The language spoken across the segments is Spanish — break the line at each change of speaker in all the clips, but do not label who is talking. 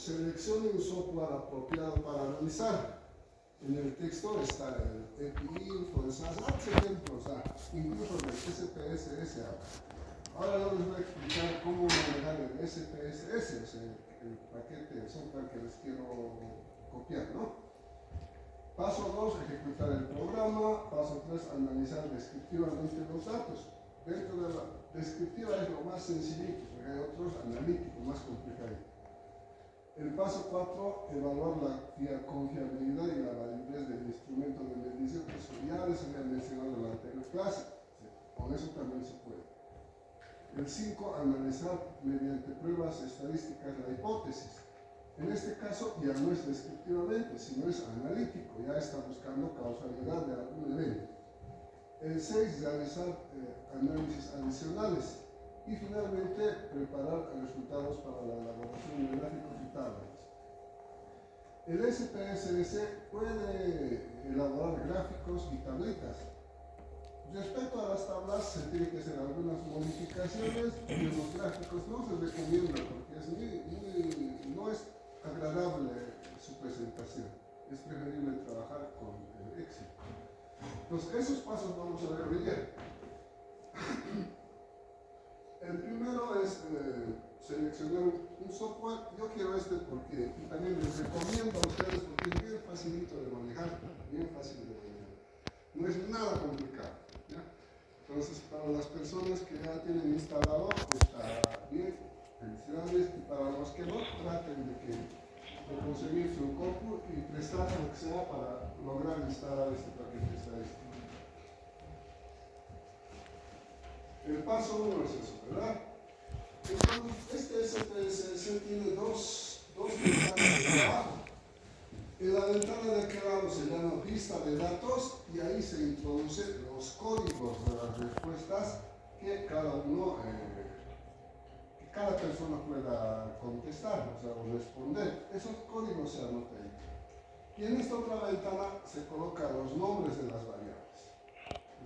seleccione un software apropiado para analizar. En el texto está el EPI-Info, esas ejemplos, incluso del SPSS. Ahora yo les voy a explicar cómo manejar el SPSS, o sea, el paquete de software que les quiero copiar, ¿no? Paso 2, ejecutar el programa. Paso 3, analizar descriptivamente los datos. Dentro de la descriptiva es lo más sencillito, porque hay otros analíticos más complicados. El paso 4, evaluar la confiabilidad y la validez del instrumento de medición, que eso ya les había mencionado en la anterior clase. Con eso también se puede. El 5, analizar mediante pruebas estadísticas la hipótesis. En este caso ya no es descriptivamente, sino es analítico, ya está buscando causalidad de algún evento. El 6, realizar análisis adicionales. Y finalmente, preparar resultados para la elaboración de gráficos y tablas. El SPSS puede elaborar gráficos y tablitas. Respecto a las tablas, se tienen que hacer algunas modificaciones y los gráficos no se recomienda porque no es agradable su presentación. Es preferible trabajar con el Excel. Entonces, esos pasos vamos a ver hoy día. El primero es seleccionar un software. Yo quiero este porque también les recomiendo a ustedes porque es bien facilito de manejar, bien fácil de manejar. No es nada complicado, ¿ya? Entonces, para las personas que ya tienen instalado, está bien, felicidades. Y para los que no, traten de conseguir su compu y prestar lo que sea para lograr instalar este paquete estadístico. El paso 1 es eso, ¿verdad? Entonces, este SPSS tiene dos ventanas de trabajo. En la ventana de aquel lado se llama vista de datos y ahí se introducen los códigos de las respuestas que cada persona pueda contestar, o sea, o responder. Esos códigos se anotan ahí. Y en esta otra ventana se colocan los nombres de las variables.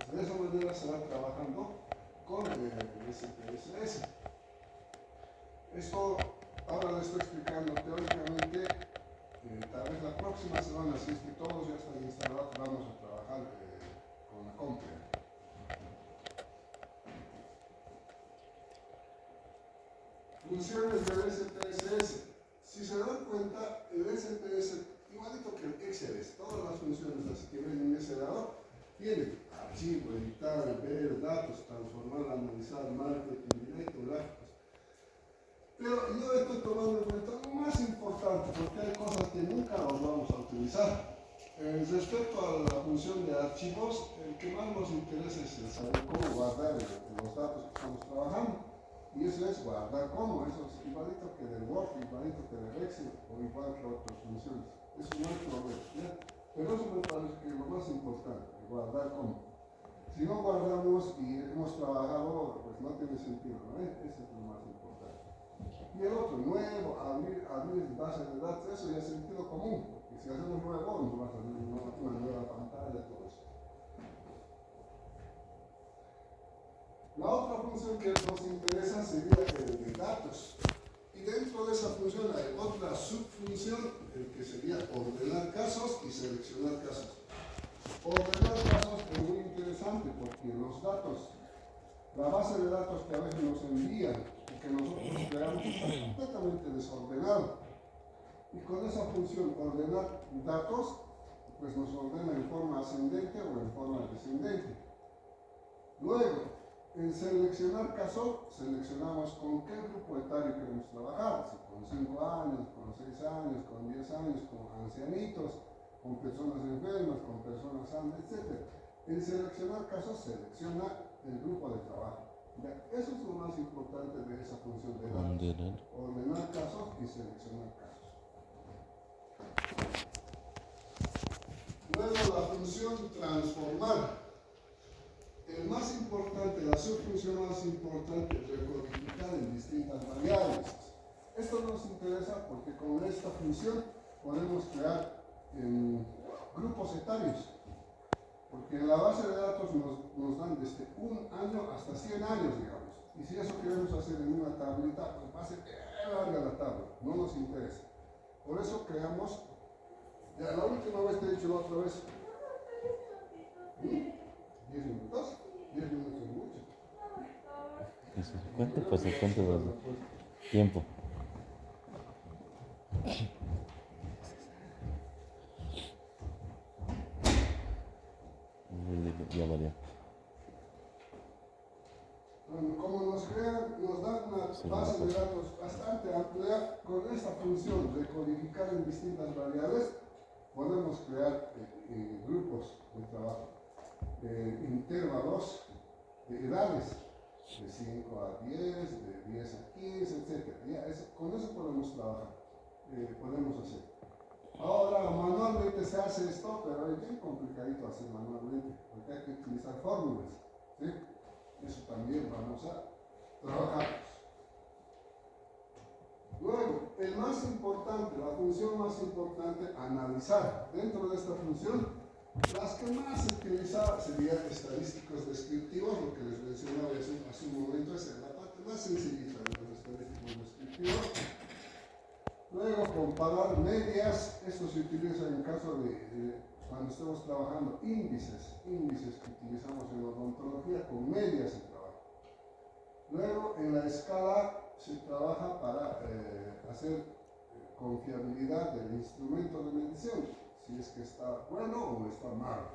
Pues de esa manera se va trabajando con el SPSS. Esto ahora les estoy explicando teóricamente. Tal vez la próxima semana, si es que todos ya están instalados, vamos a trabajar con la compra. Funciones del SPSS. Si se dan cuenta, el SPSS, igualito que el Excel, todas las funciones así que ven en ese lado, tienen archivo, editar, ver datos, transformar, analizar, marketing, directo, gráficos. Pero yo estoy tomando en cuenta lo más importante, porque hay cosas que nunca los vamos a utilizar. Respecto a la función de archivos, el que más nos interesa es el saber cómo guardar los datos que estamos trabajando. Y eso es guardar cómo, eso es igualito que del Word, igualito que del Excel, o igual que otras funciones. Eso no hay problema, ¿ya? Pero eso me parece que es lo más importante, guardar cómo. Si no guardamos y hemos trabajado, pues no tiene sentido, ¿no? Eso es lo más importante. Y el otro, nuevo, abrir base de datos, eso ya es sentido común, porque si hacemos nuevo, nos va a salir una nueva pantalla, todo eso. La otra función que nos interesa sería el de datos. Y dentro de esa función hay otra subfunción, que sería ordenar casos y seleccionar casos. Ordenar casos es muy interesante porque los datos, la base de datos que a veces nos envían y que nosotros creamos está completamente desordenado. Y con esa función ordenar datos, pues nos ordena en forma ascendente o en forma descendente. Luego, en seleccionar casos, seleccionamos con qué grupo etario queremos trabajar, si con 5 años, con 6 años, con 10 años, con ancianitos, con personas enfermas, con personas sanas, etc. En seleccionar casos, selecciona el grupo de trabajo. Ya, eso es lo más importante de esa función de datos. Ordenar casos y seleccionar casos. Luego la función transformar. El más importante, la subfunción más importante es recodificar en distintas variables. Esto nos interesa porque con esta función podemos crear grupos etarios. Porque en la base de datos nos dan desde 1 año hasta 100 años, digamos. Y si eso queremos hacer en una tablita, pues va a ser larga la tabla, no nos interesa. Por eso creamos, ya la última vez te he dicho la otra vez, 10 minutos, 10 minutos es mucho.
¿Cuánto pasó? ¿Cuánto pasó? Tiempo. Ya valió.
Bueno, como nos dan una base de datos bastante amplia, con esta función de codificar en distintas variables, podemos crear grupos de trabajo, intervalos de edades, de 5 a 10, de 10 a 15, etc. Con eso podemos trabajar, podemos hacer. Ahora, manualmente se hace esto, pero es bien complicadito hacer manualmente, porque hay que utilizar fórmulas, ¿sí? Eso también vamos a trabajar. Luego, el más importante, la función más importante, analizar. Dentro de esta función, las que más se utilizan serían estadísticos descriptivos, lo que les mencionaba hace un momento, es la parte más sencillita de los estadísticos descriptivos. Luego, comparar medias. Esto se utiliza en caso de cuando estamos trabajando índices que utilizamos en la odontología con medias se trabaja. Luego, en la escala se trabaja para hacer confiabilidad del instrumento de medición, si es que está bueno o está malo.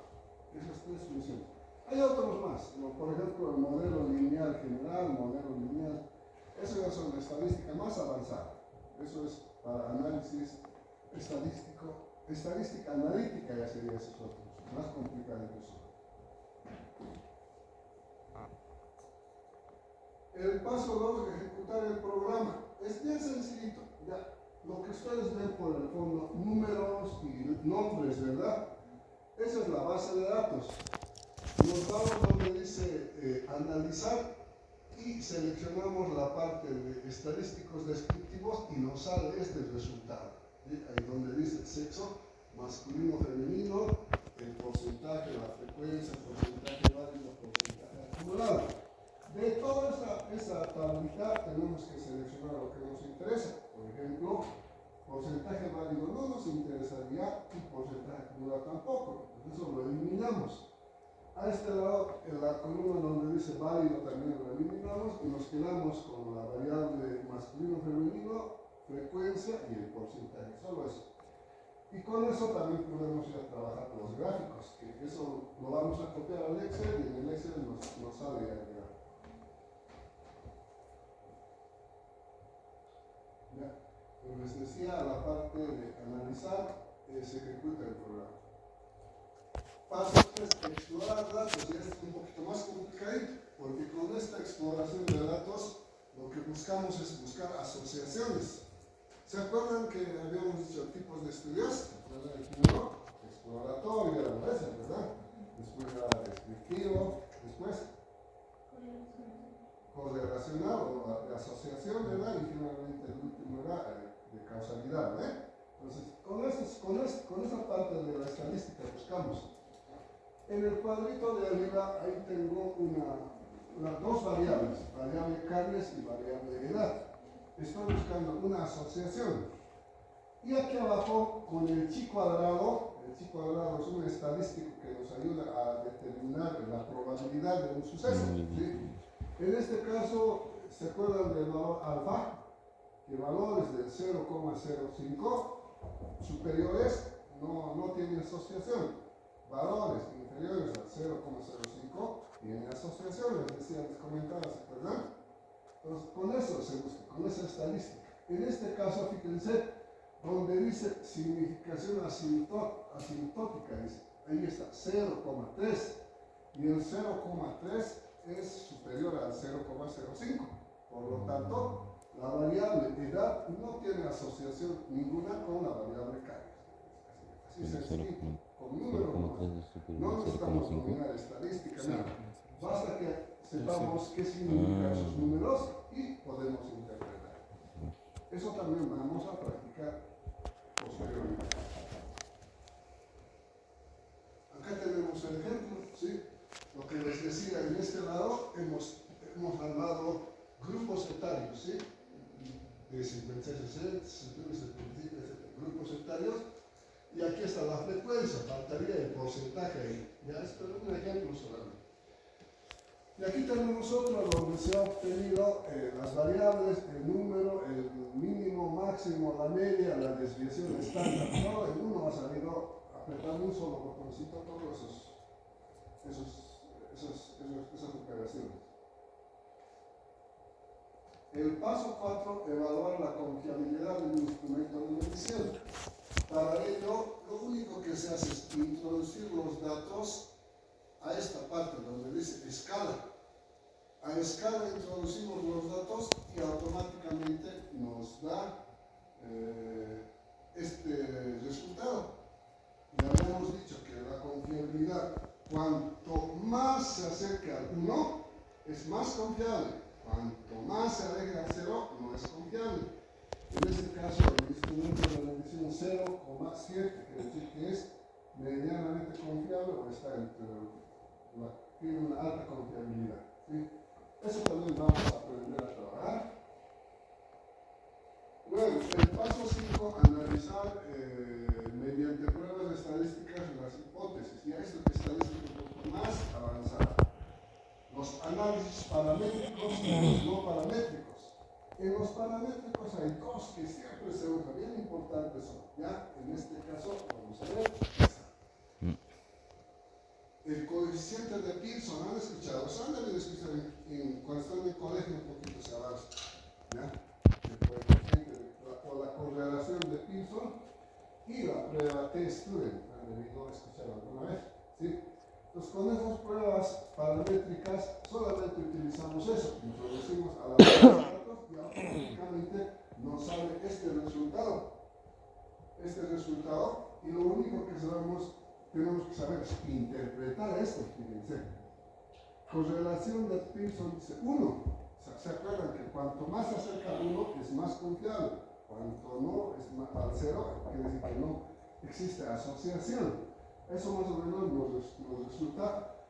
Esas tres funciones. Hay otros más, como por ejemplo el modelo lineal general, modelo lineal. Eso ya son de estadística más avanzada. Eso es para análisis estadístico. Estadística analítica ya sería esos otros, más complicado que eso. El paso 2 de ejecutar el programa es bien sencillito. Ya, lo que ustedes ven por el fondo, números y nombres, ¿verdad? Esa es la base de datos. Nos vamos donde dice analizar y seleccionamos la parte de estadísticos descriptivos y nos sale este resultado. ¿Sí? Ahí donde dice sexo, masculino, femenino, el porcentaje, la frecuencia, el porcentaje válido, porcentaje acumulado. De toda esa tablita tenemos que seleccionar lo que nos interesa. Por ejemplo, porcentaje válido no nos interesaría y porcentaje acumulado tampoco. Eso lo eliminamos. A este lado, en la columna donde dice válido también lo eliminamos y nos quedamos con la variable masculino-femenino, frecuencia y el porcentaje, solo eso. Y con eso también podemos ya trabajar los gráficos, que eso lo vamos a copiar al Excel y en el Excel nos sale ya el gráfico. Ya, como les decía, la parte de analizar se ejecuta el programa. Paso 3, explorar datos, y este es un poquito más complicado, porque con esta exploración de datos lo que buscamos es buscar asociaciones. ¿Se acuerdan que habíamos dicho tipos de estudios? El primero, exploratorio, era la ese, ¿verdad? Después era descriptivo, después correlacional o de asociación, ¿verdad? Y finalmente el último era de causalidad, ¿verdad? Entonces, con esa parte de la estadística buscamos. En el cuadrito de arriba, ahí tengo dos variables, variable caries y variable edad. Estoy buscando una asociación. Y aquí abajo, con el chi cuadrado es un estadístico que nos ayuda a determinar la probabilidad de un suceso. ¿Sí? En este caso, ¿se acuerdan del valor alfa? Que valores del 0,05 superiores no tienen asociación. Valores inferiores al 0,05 tienen asociación, les decía, les comentaba, ¿se acuerdan? Entonces, con eso se busca, con esa estadística. En este caso, fíjense, donde dice significación asintótica, dice, ahí está 0,3 y el 0,3 es superior al 0,05. Por lo tanto, la variable edad no tiene asociación ninguna con la variable caries. Así sencillo, con números no necesitamos dominar estadística, nada. Basta que sepamos qué significan esos números y podemos interpretar. Eso también vamos a practicar posteriormente. Acá tenemos el ejemplo, ¿sí? Lo que les decía, en este lado hemos armado grupos etarios, ¿sí? de 56, 60, 61, 75, etc. Grupos etarios. Y aquí está la frecuencia, faltaría el porcentaje ahí. Ya es pero un ejemplo solamente. Y aquí tenemos otro donde se ha obtenido las variables, el número, el mínimo, máximo, la media, la desviación estándar. Todo en uno ha salido apretando un solo botoncito todas esas operaciones. El paso 4, evaluar la confiabilidad del instrumento de medición. Para ello, lo único que se hace es introducir los datos a esta parte donde dice escala. A escala introducimos los datos y automáticamente nos da este resultado. Ya habíamos dicho que la confiabilidad, cuanto más se acerca al 1, es más confiable. Cuanto más se aleja al 0, no es confiable. En este caso, el instrumento de medición 0,7 quiere decir que es medianamente confiable o está tiene una alta confiabilidad. ¿Sí? Eso también vamos a aprender a trabajar. Luego, el paso 5, analizar mediante pruebas estadísticas las hipótesis. Ya esto que estadística un poco más avanzada. Los análisis paramétricos y los no paramétricos. En los paramétricos hay dos que siempre se usan, bien importantes son. Ya, en este caso, vamos a ver esta. El coeficiente de Pearson, ¿han escuchado? ¿Se han debido escuchar cuando están en el colegio un poquito se avanza? ¿Ya? El coeficiente o la correlación de Pearson y la prueba T-Student. ¿Han debido escuchar alguna vez? ¿Sí? Entonces, con esas pruebas paramétricas solamente utilizamos eso. Introducimos a la base de datos y automáticamente nos sale este resultado. Y lo único que tenemos que saber es interpretar esto, fíjense. Correlación de Pearson dice 1. ¿Se acuerdan que cuanto más se acerca a 1 es más confiable? Cuanto no es más al 0, quiere decir que no existe asociación. Eso más o menos nos resulta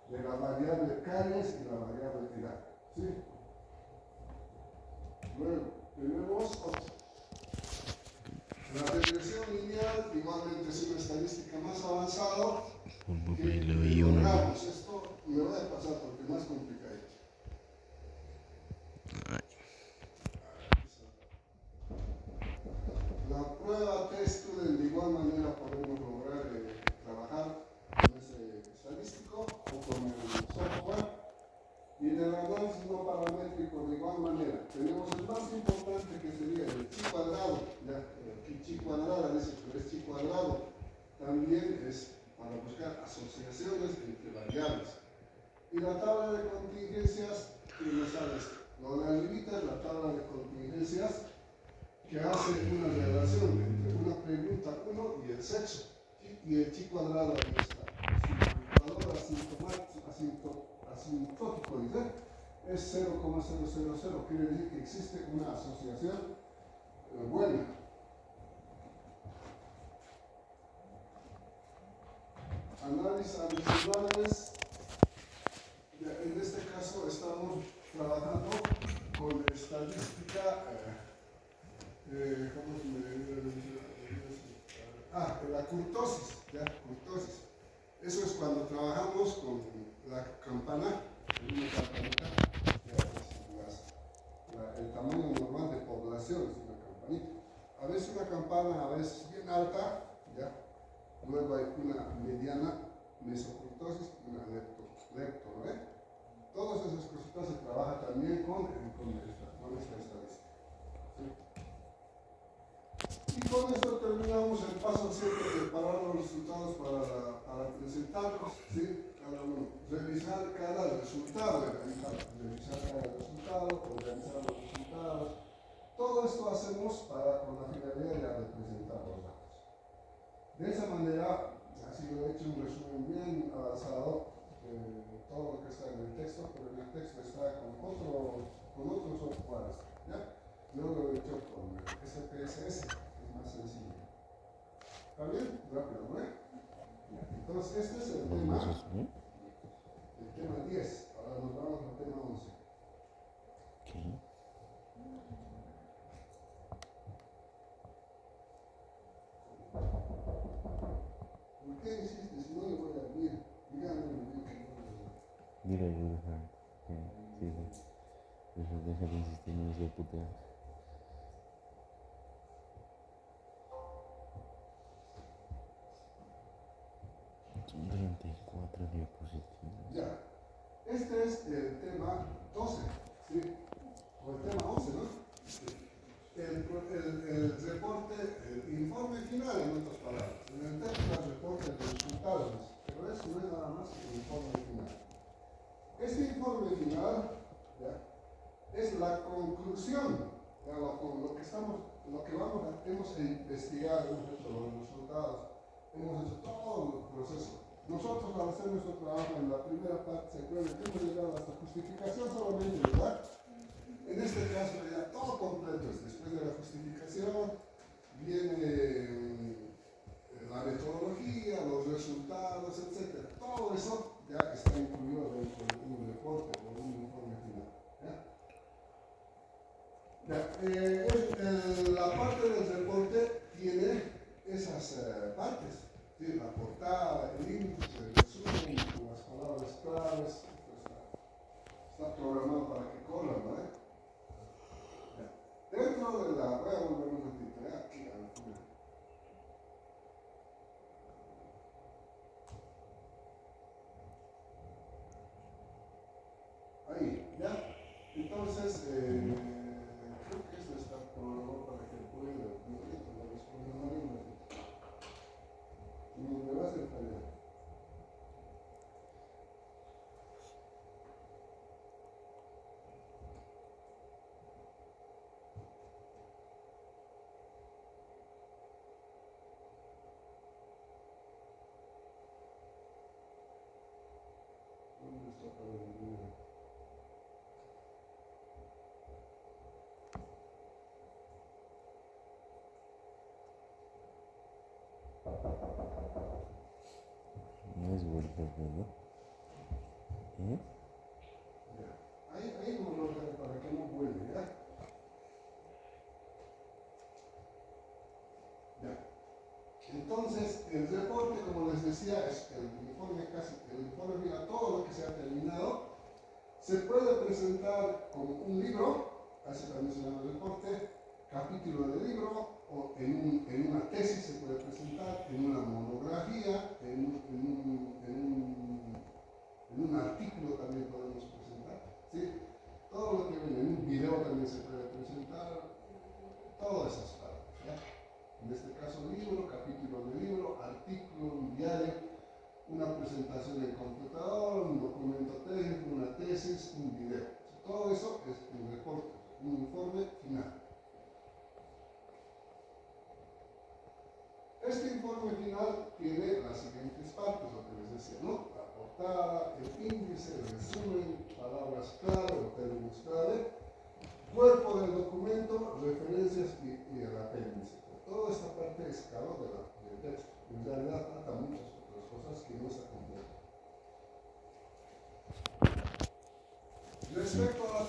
de la variable caries y la variable edad. ¿Sí? Luego, tenemos otro. La regresión lineal igualmente es una estadística más avanzada que logramos. Esto me voy a pasar porque es más complicado. La prueba T-Student de igual manera podemos lograr trabajar con ese estadístico o con el software. Y en el análisis no paramétrico de igual manera tenemos el más importante que sería el chi cuadrado. Ya, aquí chi cuadrada dice que es chi cuadrado. También es para buscar asociaciones entre variables. Y la tabla de contingencias, que nos sale esto. Lo de arribita es la tabla de contingencias que hace una relación entre una pregunta 1 y el sexo. ¿Sí? Y el chi cuadrado ahí está. Su valor asintótico dice, es 0,000, quiere decir que existe una asociación buena. Análisis adicionales. En este caso estamos trabajando con estadística. ¿Cómo se me la curtosis, ya, curtosis. Eso es cuando trabajamos con la campana, una campanita, el tamaño normal de población es una campanita. A veces una campana, a veces bien alta, ya. Luego hay una mediana mesocurtosis y una lepto, ¿no? Todas esas cositas se trabaja también con esta estadística. ¿Sí? Y con esto terminamos el paso 7, preparar los resultados para presentarlos. ¿Sí? Cada uno. Revisar cada resultado, organizar los resultados. Todo esto hacemos con la finalidad de representar los datos. De esa manera, ha sido hecho un resumen bien avanzado de todo lo que está en el texto, pero en el texto está con otros softwares. ¿Ya? Yo lo he hecho con SPSS, es más sencillo. ¿Está bien? Rápido, ¿no? Entonces, este es el tema 10. Ahora nos vamos al tema 11.
34 diapositivas.
Ya. Este es el tema 12, ¿sí? O el tema 11, ¿no? El reporte, el informe final, en otras palabras. En el texto el reporte de resultados, pero eso no es nada más que el informe final. Este informe final, ¿ya?, es la conclusión de lo que hemos investigado, hemos hecho los resultados, hemos hecho todo el proceso. Nosotros, al hacer nuestro trabajo en la primera parte, se acuerdan que hemos llegado hasta justificación solamente, ¿verdad? En este caso, ya todo completo es. Después de la justificación, viene la metodología, los resultados, etc. Todo eso ya está incluido dentro de un reporte o un informe final. La parte del reporte tiene esas partes. Sí, la portada, el índice, el resumen, las palabras claves. Está programado para que corran, ¿vale? Dentro de la. Voy a volver un ratito, aquí a la primera. Ahí, ¿ya? Entonces, creo que esto está programado para que pueda. Me va a hacer fallar. ¿Dónde está para el?
No es WordPress, ¿verdad? ¿Eh?
Ya. Ahí no lo dejo para que no vuelva, ¿ya? Ya. Entonces, el reporte, como les decía, es el informe final, todo lo que se ha terminado, se puede presentar como un libro, así también se llama el reporte, capítulo de libro, o en una tesis se puede presentar, en una monografía, en un artículo también podemos presentar, ¿sí? Todo lo que viene, en un video también se puede presentar, todas esas partes, ¿ya? En este caso, libro, capítulo de libro, artículo, un diario, una presentación en computador, un documento técnico, una tesis, un video. Todo eso es un reporte, un informe final. Este informe final tiene las siguientes partes, lo que les decía, ¿no? La portada, el índice, el resumen, palabras clave o términos clave, cuerpo del documento, referencias y el apéndice. Toda esta parte es claro del texto. En realidad trata muchas otras cosas que no se completan. Respecto a la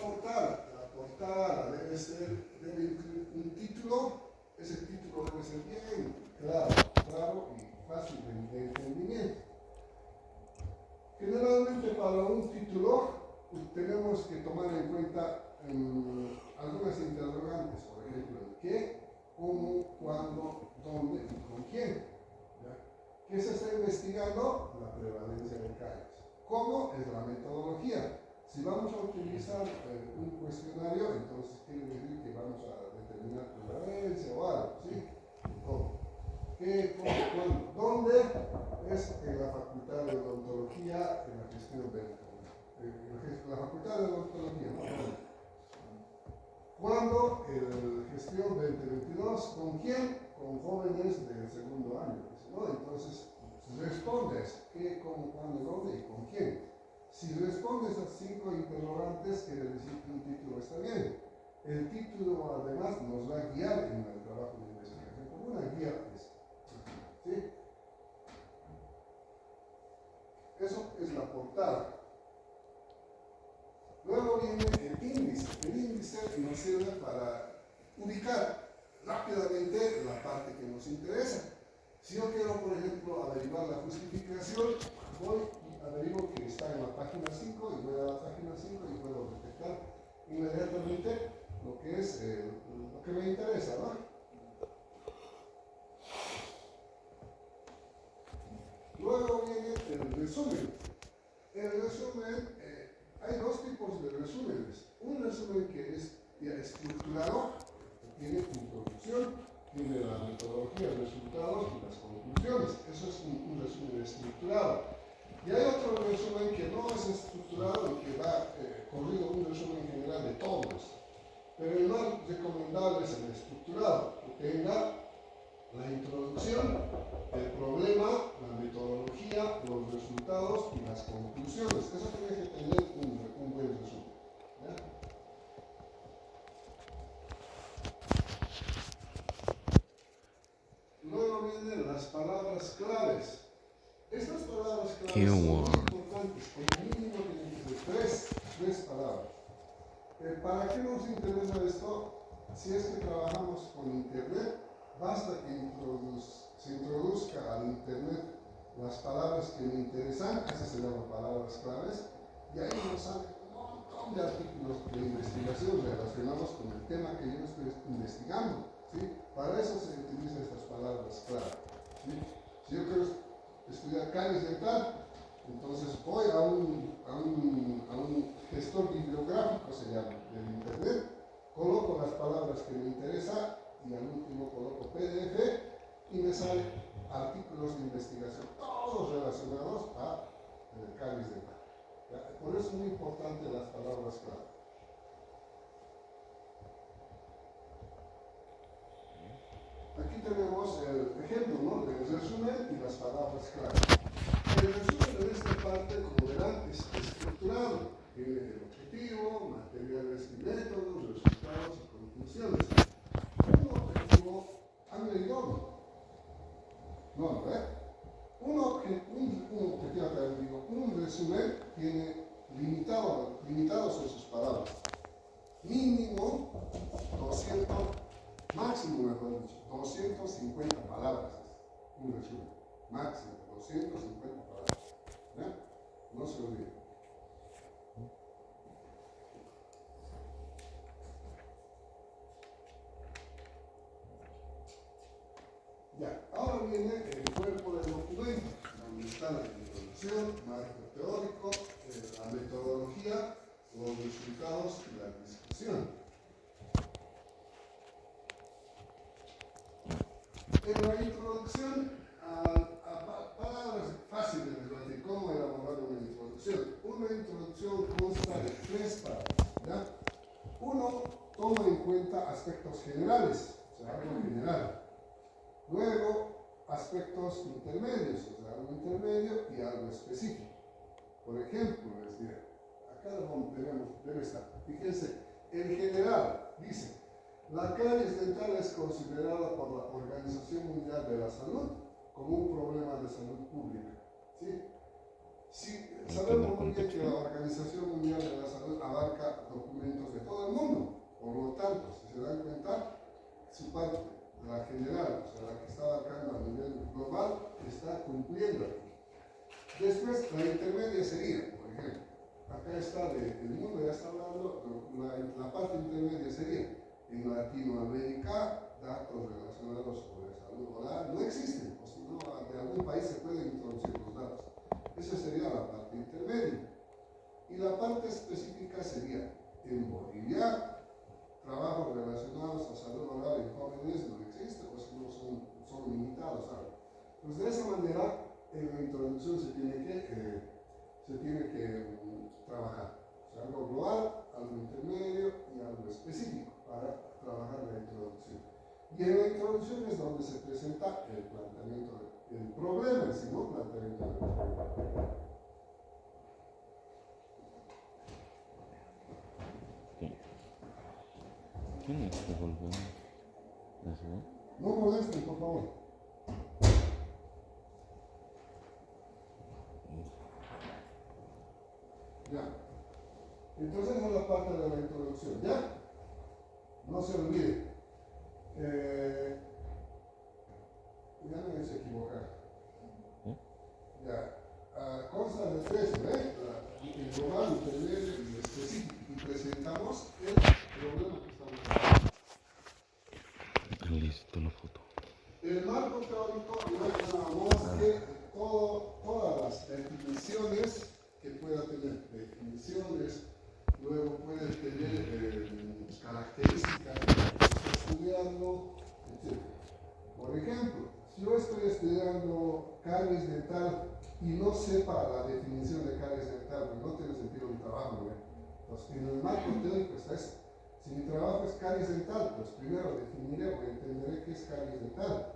portada debe incluir un título. Ese título debe ser bien claro y fácil de entendimiento. Generalmente para un título tenemos que tomar en cuenta algunas interrogantes, por ejemplo, el qué, cómo, cuándo, dónde y con quién. ¿Ya? ¿Qué se está investigando? La prevalencia de casos. ¿Cómo? Es la metodología. Si vamos a utilizar un cuestionario, entonces quiere decir que vamos a determinar prevalencia o algo, ¿sí? ¿Cómo? ¿Qué, cómo, cuándo? ¿Dónde? Es en la Facultad de Odontología, en la gestión de la Facultad de Odontología, ¿no? ¿Cuándo? Gestión 2022, ¿con quién? Con jóvenes del segundo año, ¿no? Entonces, respondes qué, cómo, cuándo, dónde y con quién. Si respondes a 5 interrogantes, quiere decir que un título está bien. El título, además, nos va a guiar en el trabajo de investigación, como una guía. ¿Sí? Eso es la portada. Luego viene el índice. El índice nos sirve para ubicar rápidamente la parte que nos interesa. Si yo quiero, por ejemplo, averiguar la justificación, voy y averiguo que está en la página 5 y voy a la página 5 y puedo detectar inmediatamente lo que es lo que me interesa, ¿no? Luego viene resumen. El resumen, hay dos tipos de resúmenes. Un resumen que es ya estructurado, que tiene introducción, tiene la metodología, resultados y las conclusiones. Eso es un resumen estructurado. Y hay otro resumen que no es estructurado y que va corrido un resumen general de todos. Pero el más recomendable es el estructurado, que tenga la introducción, el problema, la metodología, los resultados y las conclusiones. Eso tiene que tener un buen resumen. ¿Ya? Luego vienen las palabras claves. Estas palabras claves son muy importantes. Como mínimo tienen que ser tres palabras. ¿Para qué nos interesa esto? Si es que trabajamos con Internet, basta que se introduzca al Internet las palabras que me interesan, esas se llaman palabras claves, y ahí nos salen un montón de artículos de investigación relacionados con el tema que yo estoy investigando. ¿Sí? Para eso se utilizan estas palabras clave. ¿Sí? Si yo quiero estudiar caries dental, entonces voy a un gestor bibliográfico, se llama, del Internet, coloco las palabras que me interesan y al último coloco PDF y me salen artículos de investigación, todos relacionados a caries dental. Por eso es muy importante las palabras clave. Aquí tenemos el ejemplo, ¿no?, del resumen y las palabras clave. El resumen de esta parte, como verán, es estructurado. Tiene el objetivo, materiales y métodos, resultados y conclusiones. Un objetivo, ¿han leído? No, ¿verdad? Un objetivo, acá digo, un resumen tiene limitados son sus palabras. Mínimo 200, máximo mejor dicho, 250 palabras. Un resumen, máximo 250 palabras. ¿Ya? No se olviden. Ya, ahora viene el cuerpo del documento, donde está la introducción, marco teórico, la metodología, los resultados y la discusión. En la introducción, palabras fáciles de cómo elaborar una introducción. Una introducción consta de 3 partes. ¿Ya? Uno, toma en cuenta aspectos generales, o sea, algo general. Luego, aspectos intermedios, o sea, algo intermedio y algo específico. Por ejemplo, les diré, acá debe estar. Fíjense, en general, dice, la caries dental es considerada por la Organización Mundial de la Salud como un problema de salud pública. ¿Sí? Sí, sabemos muy bien que la Organización Mundial de la Salud abarca documentos de todo el mundo. Por lo tanto, si se dan cuenta, su parte, la general, o sea, la que está abarcando a nivel global, está cumpliendo aquí. Después, la intermedia sería, por ejemplo, acá está el mundo, ya está hablando, la parte intermedia sería, en Latinoamérica, datos relacionados sobre salud oral no existen, o si no, de algún país se pueden introducir los datos. Esa sería la parte intermedia. Y la parte específica sería, en Bolivia, trabajos relacionados a salud oral en jóvenes no existen, o si no son limitados, ¿sabes? Pues de esa manera, en la introducción se tiene que trabajar. O sea, algo global, algo intermedio y algo específico para trabajar la introducción. Y en la introducción es donde se presenta el planteamiento del problema, el segundo planteamiento del problema.
¿Quién es que volvió?
No molesten, por favor. Ya. Entonces esa es la parte de la introducción. ¿Ya? No se olvide. Ya no me hice equivocar. Ya. Consta de 3, ¿eh? El global, intermedio y el específico. Y presentamos el problema que estamos hablando.
Listo la foto.
El marco teórico no es nada más que todas las definiciones que pueda tener, definiciones, luego puede tener características que está estudiando, etc. Por ejemplo, si yo estoy estudiando caries dental y no sepa la definición de caries dental, pues no tiene sentido mi trabajo, ¿no? Entonces, en el marco teórico está eso. Si mi trabajo es caries dental, pues primero definiré o entenderé qué es caries dental.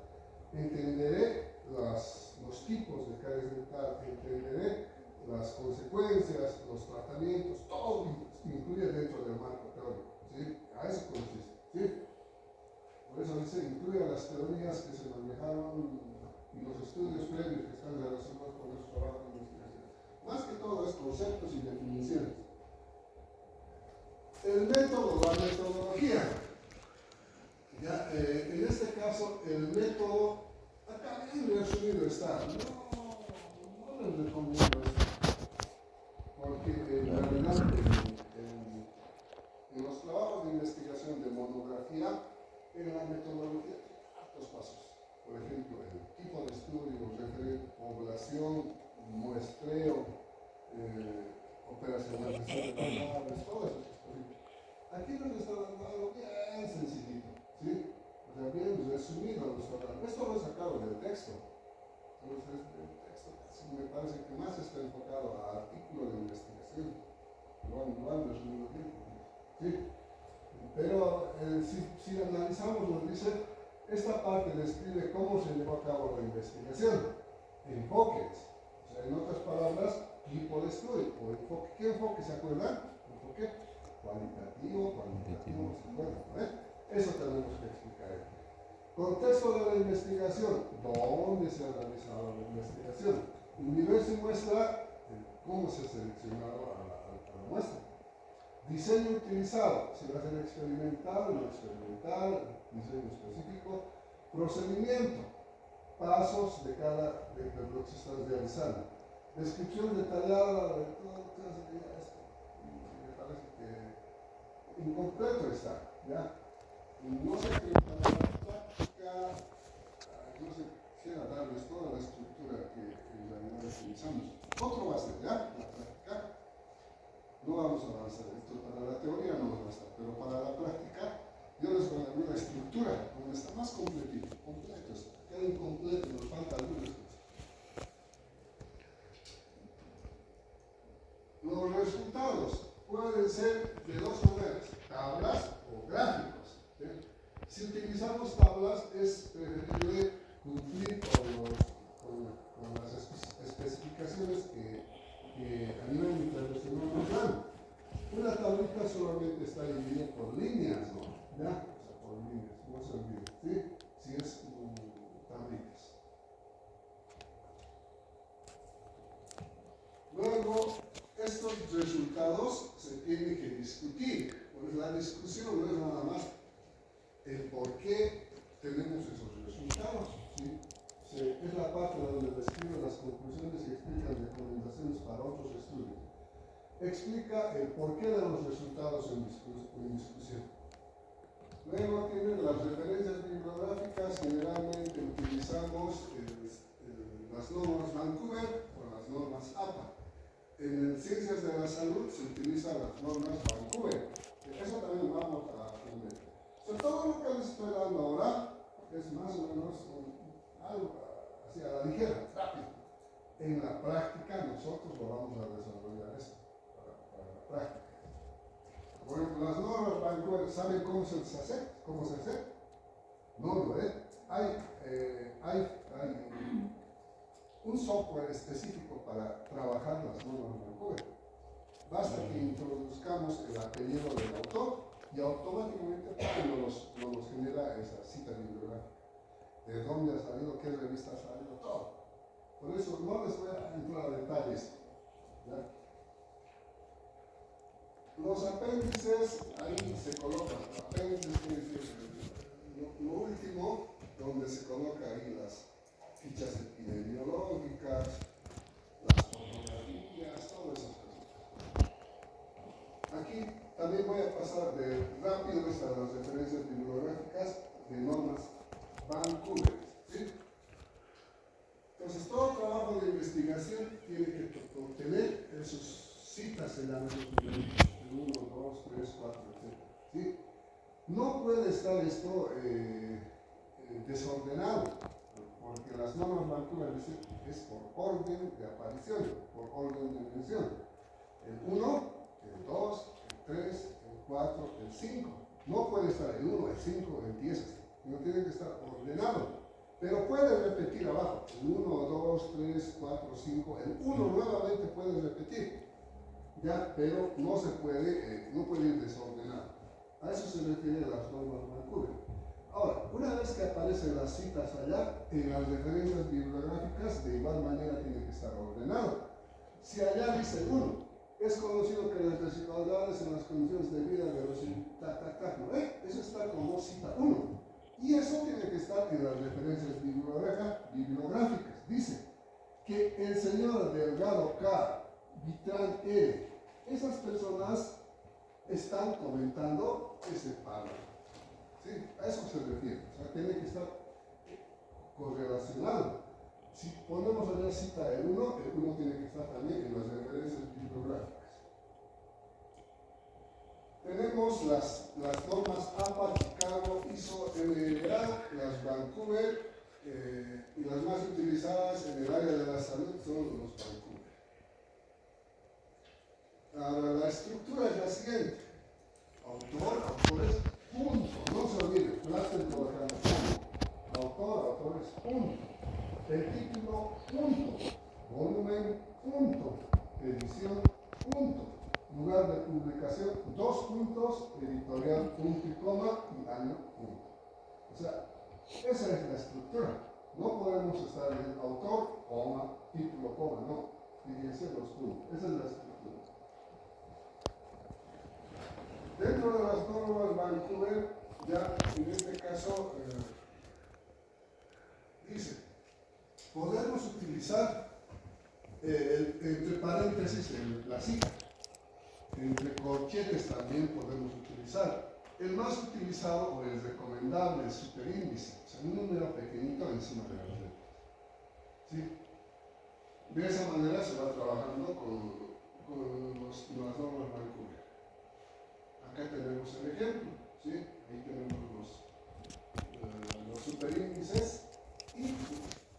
Entenderé los tipos de caries dental, entenderé las consecuencias, los tratamientos, todo incluye dentro del marco teórico, ¿sí? A eso consiste, ¿sí? Por eso dice, incluye las teorías que se manejaron y los estudios previos que están relacionados con esos trabajos de investigación. Más que todo es conceptos y definiciones. El método, la metodología. Ya, en este caso, el método, acá bien resumido está. No les recomiendo esto. Porque en realidad, en los trabajos de investigación de monografía, en la metodología tiene hartos pasos. Por ejemplo, el tipo de estudio, referente, población, muestreo, operacionalización de variables, todo eso. Aquí nos está dando algo bien sencillito, ¿sí? O sea, bien resumido nos está dando. Esto lo he sacado del texto. Entonces, el texto casi me parece que más está enfocado a artículo de investigación. Lo han resumido bien, ¿sí? Pero si analizamos, nos dice, esta parte describe cómo se llevó a cabo la investigación. Enfoques. O sea, en otras palabras, tipo de estudio o enfoque. ¿Qué enfoque se acuerdan? Enfoque cualitativo, cuantitativo, ¿se acuerdan? Eso tenemos que explicar. Contexto de la investigación. ¿Dónde se ha realizado la investigación? Universo y muestra, cómo se ha seleccionado a la muestra. Diseño utilizado, si va a ser experimental, no experimental, diseño específico. Procedimiento, pasos de lo que se está realizando. Descripción detallada de todo clase de esto. Me parece que incompleto está, ¿ya? No sé qué para la práctica, no sé, quisiera darles toda la estructura que en realidad utilizamos. Otro va a ser, ¿ya? La práctica. No vamos a avanzar, esto para la teoría no nos basta, pero para la práctica yo les voy a dar una estructura donde está más completito, completo está, queda incompleto, nos falta algunas cosas. Los resultados pueden ser de dos maneras, tablas o gráficos, ¿sí? Si utilizamos tablas es preferible cumplir con las especificaciones que a nivel internacional nos dan. Una tablita solamente está dividida por líneas, ¿no? ¿Ya? O sea, por líneas, no se olvide, ¿sí? Si es tablitas. Luego, estos resultados se tienen que discutir. Pues la discusión no es nada más el por qué tenemos esos resultados, ¿sí? Es la parte donde describe las conclusiones y explica las recomendaciones para otros estudios. Explica el porqué de los resultados en discusión. Luego tiene las referencias bibliográficas. Generalmente utilizamos las normas Vancouver o las normas APA. En ciencias de la salud se utilizan las normas Vancouver. Eso también vamos a aprender. Sobre todo lo que les estoy dando ahora es más o menos algo así a la ligera, rápido. En la práctica nosotros lo vamos a desarrollar esto para la práctica. Por ejemplo, las normas Vancouver, ¿saben cómo se hace? ¿Cómo se hace? No lo es. Hay un software específico para trabajar las normas Vancouver. Basta que introduzcamos el apellido del autor y automáticamente nos genera esa cita bibliográfica. De dónde ha salido, qué revista ha salido, todo. Por eso no les voy a entrar a detalles. ¿Ya? Los apéndices, ahí se colocan. Apéndices, lo último, donde se coloca ahí las fichas epidemiológicas, las fotografías, todo eso. Aquí también voy a pasar de rápido a las referencias bibliográficas de normas Vancouver, ¿sí? Entonces, todo trabajo de esto desordenado, porque las normas Vancouver dicen que es por orden de aparición, por orden de mención. El 1, el 2, el 3, el 4, el 5. No puede estar el 1, el 5, el 10, no tiene que estar ordenado. Pero puede repetir abajo, el 1, 2, 3, 4, 5, el 1 nuevamente puede repetir, ya, pero no se puede, no puede ir desordenado. A eso se refiere las normas Vancouver. Ahora, una vez que aparecen las citas allá, en las referencias bibliográficas, de igual manera tiene que estar ordenado. Si allá dice 1, es conocido que las desigualdades en las condiciones de vida de los ¿no? Eso está como cita 1. Y eso tiene que estar en las referencias bibliográficas. Dice que el señor Delgado K, Vitrán L, esas personas están comentando ese párrafo. ¿Sí? A eso se refiere. O sea, tiene que estar correlacionado. Si ponemos allá cita el 1 tiene que estar también en las referencias bibliográficas. Tenemos las normas APA, Chicago, ISO, NLA, las Vancouver, y las más utilizadas en el área de la salud son los Vancouver. Ahora, la estructura es la siguiente: autores, punto. No se olviden, clase colocando punto. Autores, punto. El título, punto. Volumen, punto. Edición, punto. Lugar de publicación, 2 puntos, editorial, punto y coma, y año, punto. O sea, esa es la estructura. No podemos estar en autor, coma, título, coma, no. Fíjense los puntos. Esa es la estructura. Dentro de las normas Vancouver, ya en este caso, dice, podemos utilizar entre paréntesis la cita. Entre corchetes también podemos utilizar. El más utilizado o el recomendable es superíndice, o sea, un número pequeñito encima de las letras. ¿Sí? De esa manera se va trabajando con las normas Vancouver. Acá tenemos el ejemplo, ¿sí? Ahí tenemos los superíndices y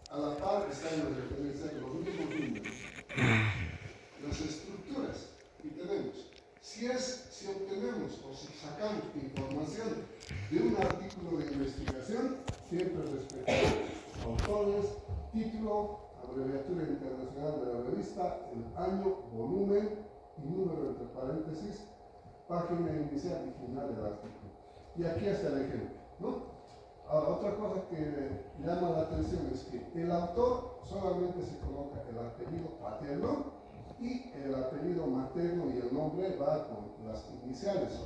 a la par están las referencias de los últimos números. Las estructuras. Y tenemos, si obtenemos o si sacamos información de un artículo de investigación, siempre respetamos autores, título, abreviatura internacional de la revista, el año, volumen y número entre paréntesis, página inicial y final del artículo. Y aquí está el ejemplo, ¿no? Ahora, otra cosa que llama la atención es que el autor solamente se coloca el apellido paterno y el apellido materno y el nombre va con las iniciales.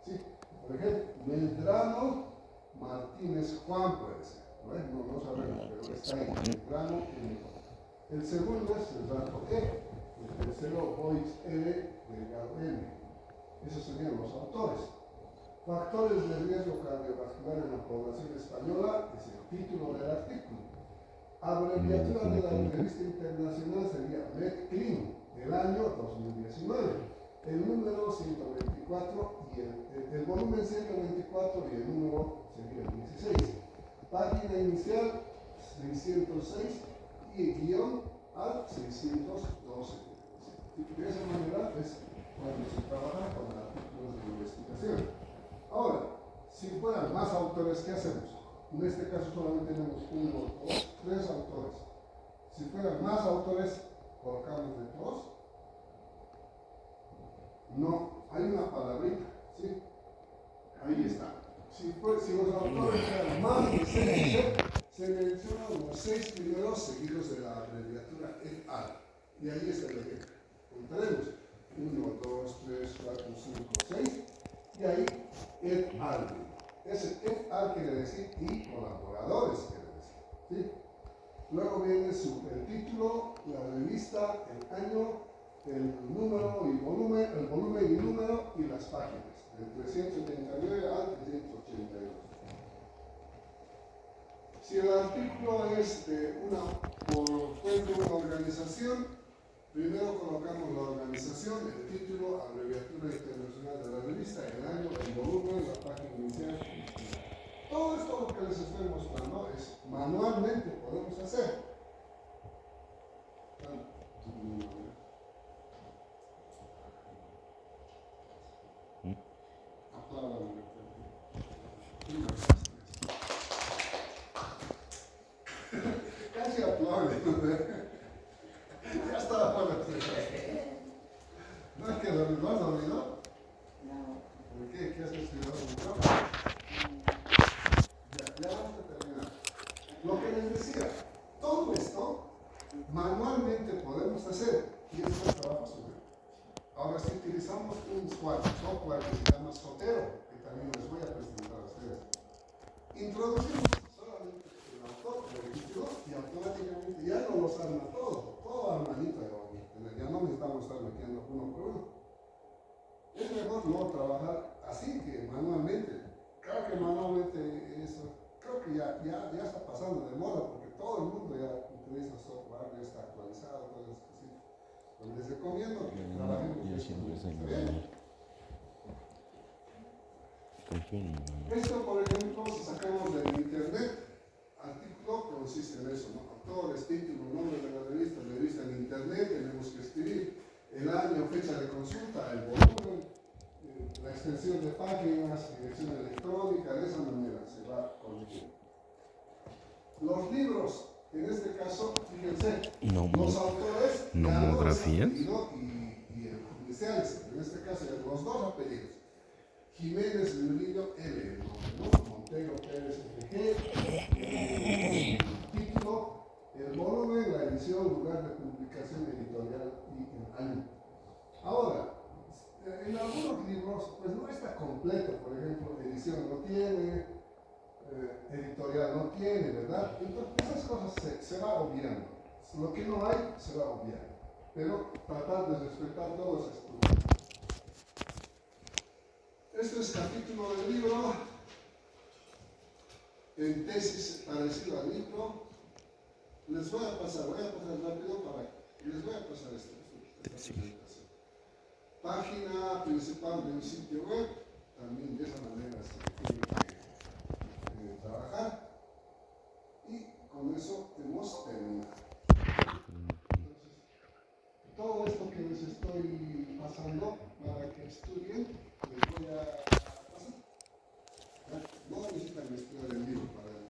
¿Sí? Por ejemplo, Medrano Martínez Juan puede ser. No sabemos, pero está ahí. Medrano el segundo es el rato E. El tercero, Boix L. Delgado N. Esos serían los autores. Factores de riesgo cardiovascular en la población española es el título del artículo. Abreviatura de la revista internacional sería MedClim del año 2019. El número 124 y el volumen 124 y el número sería el 16. Página inicial 606 y guión al 612. De esa manera es cuando se trabaja con artículos de investigación. Ahora, si fueran más autores, ¿qué hacemos? En este caso solamente tenemos 1, 2, 3 autores. Si fueran más autores, colocamos de 2. No, hay una palabrita, ¿sí? Ahí está. Si los autores fueran más de 6, se mencionan los 6 primeros seguidos de la abreviatura et al. Y ahí está el ejemplo. Contaremos 1, 2, 3, 4, 5, 6. Y ahí et al. Ese et al quiere decir y colaboradores quiere decir. ¿Sí? Luego viene el título, la revista, el año, el número y volumen, el volumen y número y las páginas, del 379 al 382. Si el artículo es de una organización, primero colocamos la organización, el título, abreviatura internacional de la revista, el año, el volumen, la página inicial. Todo esto lo que les estoy mostrando es manualmente podemos hacer. Aplaudan. Casi aplauden. Ya estaba por la ¿no es que no has dormido?
No.
¿Por qué? ¿Qué has estudiado mucho? Ya vamos a terminar. Lo que les decía, todo esto manualmente podemos hacer y es más trabajo sobre. Ahora, si utilizamos un software que se llama Zotero, que también les voy a presentar a ustedes, introducimos solamente el autor, el registro y automáticamente ya no los arma todo armadito ya no necesitamos estar metiendo uno por uno. Es mejor no trabajar así que manualmente. Claro que manualmente eso, creo que ya está pasando de moda porque todo el mundo ya utiliza software, ya está actualizado, todas esas cositas. Pero les recomiendo que trabajen
Yo siempre
con
soy
esto.
manual. Confío en mi mamá.
Esto, por ejemplo, si sacamos del internet, artículo consiste en eso, ¿no? Autores, título, nombre de la revista en internet, tenemos que escribir el año, fecha de consulta, el volumen, la extensión de páginas, dirección electrónica, de esa manera se va corrigiendo. Los libros, en este caso, fíjense, los autores
Nomografías.
Y el judiciales, en este caso, los dos apellidos. Jiménez Murillo L, ¿no? Montero Pérez FG, el título, el volumen, la edición, lugar de publicación editorial y el año. Ahora, en algunos libros, pues no está completo, por ejemplo, edición no tiene, editorial no tiene, ¿verdad? Entonces esas cosas se va obviando. Lo que no hay se va obviando, pero tratar de respetar todos estos. Este es capítulo del libro, en tesis parecido al libro. Les voy a pasar rápido les voy a pasar esta presentación. Página principal del sitio web, también de esa manera se tiene que trabajar. Y con eso hemos terminado. Entonces, todo esto que les estoy pasando para que estudien, les voy a